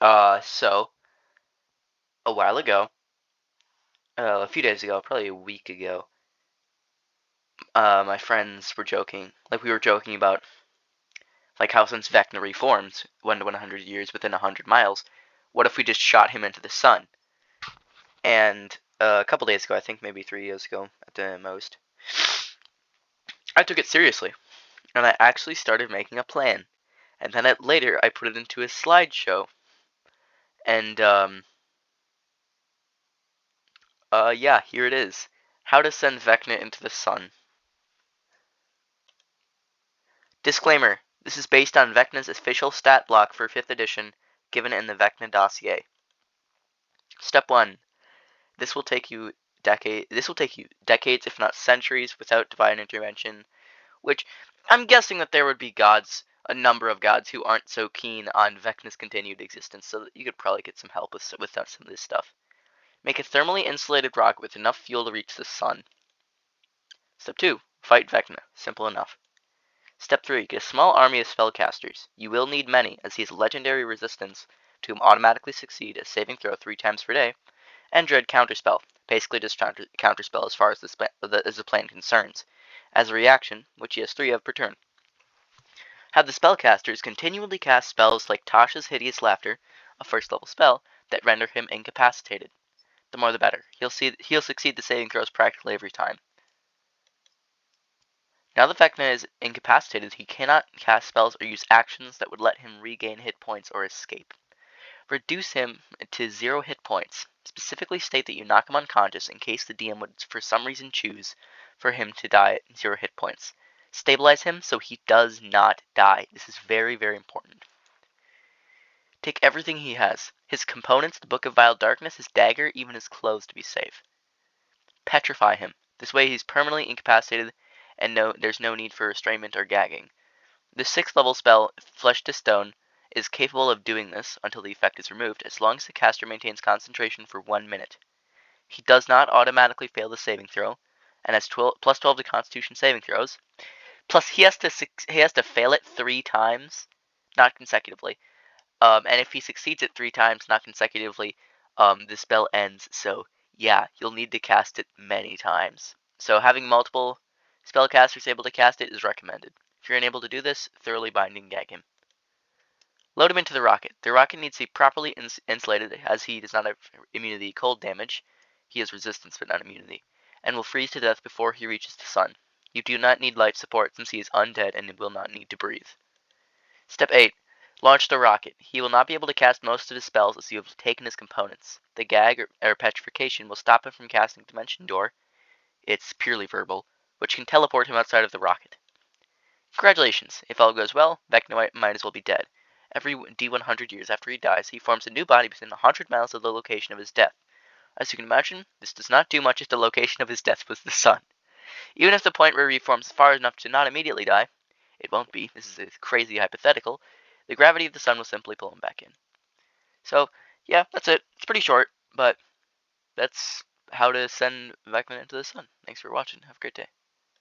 So a while ago, a few days ago, probably a week ago, my friends were joking. Like we were joking about like how since Vecna reformed 1 to 100 years within 100 miles, what if we just shot him into the sun? And a couple days ago, I think maybe 3 years ago at the most, I took it seriously and I actually started making a plan. And then later, I put it into a slideshow. And yeah, here it is. How to send Vecna into the sun. Disclaimer: this is based on Vecna's official stat block for 5th edition, given in the Vecna dossier. Step 1. This will take you decades, if not centuries, without divine intervention, which I'm guessing that there would be a number of gods who aren't so keen on Vecna's continued existence, so that you could probably get some help with some of this stuff. Make a thermally insulated rocket with enough fuel to reach the sun. Step 2. Fight Vecna. Simple enough. Step 3. Get a small army of spellcasters. You will need many, as he has legendary resistance to automatically succeed a saving throw 3 times per day, and dread counterspell. Basically just counterspell as far as the plan concerns, as a reaction, which he has 3 of per turn. Have the spellcasters continually cast spells like Tasha's Hideous Laughter, a first level spell, that render him incapacitated. The more the better. He'll succeed the saving throws practically every time. Now that Vecna is incapacitated, he cannot cast spells or use actions that would let him regain hit points or escape. Reduce him to 0 hit points. Specifically state that you knock him unconscious in case the DM would for some reason choose for him to die at 0 hit points. Stabilize him so he does not die. This is very, very important. Take everything he has. His components, the Book of Vile Darkness, his dagger, even his clothes to be safe. Petrify him. This way he's permanently incapacitated and there's no need for restrainment or gagging. The 6th level spell, Flesh to Stone, is capable of doing this until the effect is removed, as long as the caster maintains concentration for 1 minute. He does not automatically fail the saving throw, and has plus 12 to Constitution saving throws. Plus, he has to fail it 3 times, not consecutively. And if he succeeds it 3 times, not consecutively, the spell ends. So yeah, you'll need to cast it many times. So having multiple spellcasters able to cast it is recommended. If you're unable to do this, thoroughly bind and gag him. Load him into the rocket. The rocket needs to be properly insulated, as he does not have immunity to cold damage. He has resistance but not immunity, and will freeze to death before he reaches the sun. You do not need life support, since he is undead and will not need to breathe. Step 8. Launch the rocket. He will not be able to cast most of his spells as you have taken his components. The gag or petrification will stop him from casting Dimension Door. It's purely verbal, which can teleport him outside of the rocket. Congratulations. If all goes well, Vecna might as well be dead. Every D100 years after he dies, he forms a new body within 100 miles of the location of his death. As you can imagine, this does not do much if the location of his death was the sun. Even if the point where he forms far enough to not immediately die, it won't be, this is a crazy hypothetical, the gravity of the sun will simply pull him back in. So, yeah, that's it. It's pretty short, but that's how to send Vecna into the sun. Thanks for watching. Have a great day.